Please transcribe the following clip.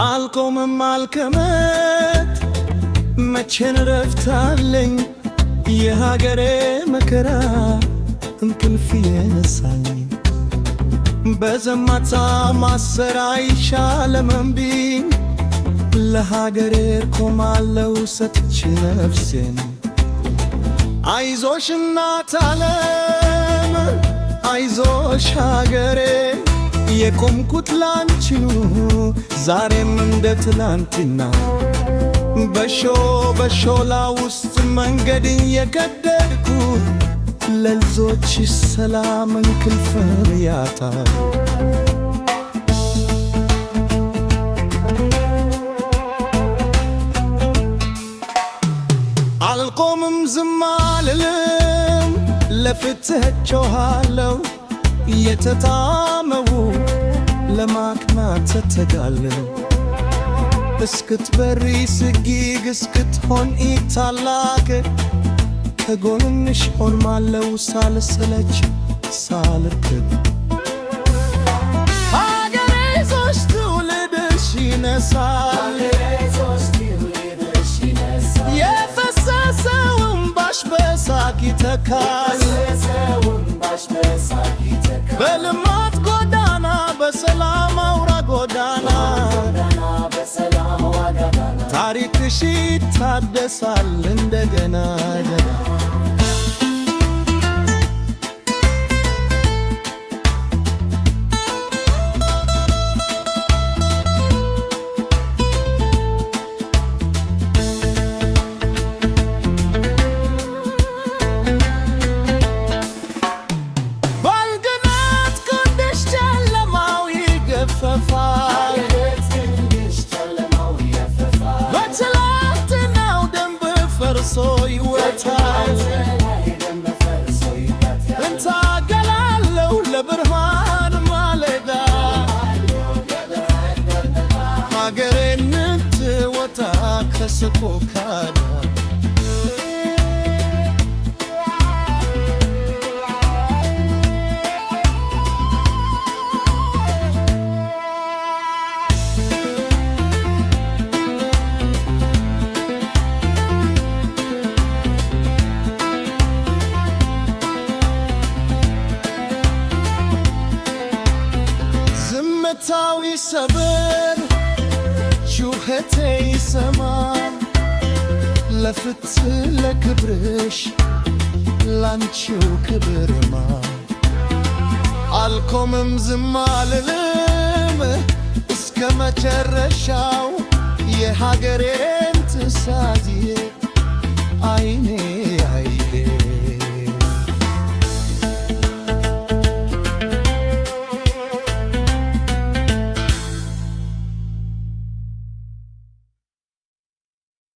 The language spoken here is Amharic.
አልቆምም አልከመት መቼን ረፍታለኝ የሀገሬ መከራ እንቅልፍ የነሳኝ በዘማታ ማሰራ ይሻለም እምቢ ለሀገሬ ቆማለሁ ሰጥቼ ነፍሴን አይዞሽ እናት ዓለም አይዞሽ ሀገሬ የቆምኩት ላንቺኑ ዛሬም እንደ ትላንትና በሾላ ውስጥ መንገድን የቀደድኩት ለልጆች ሰላም እንቅልፍ ያጣል አልቆምም ዝም አልልም ለፍትህ ጮኻለሁ የተጣመው ለማቅናት ተጋለሁ እስክትበሪ ስጊግ እስክትሆን ታላቅ ከጎንሽ ሆናለሁ ሳልሰለች ሳልርክብ ሀገሬ ሶስት ትውልድሽ ይነሳል የፈሰሰው እምባሽ በሳቅ ይተካል በልማት ጎዳና በሰላም አውራ ጎዳና ታሪክሽ ይታደሳል እንደገና ባልገናት ቅድሽ ጨለማው ይገፈፋል በትላንትናው ደንብ ፈርሶ ይወጣል እንታገላለሁ ለብርሃን ማለዳ ሀገሬን ትወጣ ከሰቆቃዳ ዝምታው ይሰበር ጩኸቴ ይሰማ ለፍትህ ለክብርሽ ላንቺው ክብርማ አልቆምም ዝም አልልም እስከ መጨረሻው የሀገሬን ትሳዜ አይኔ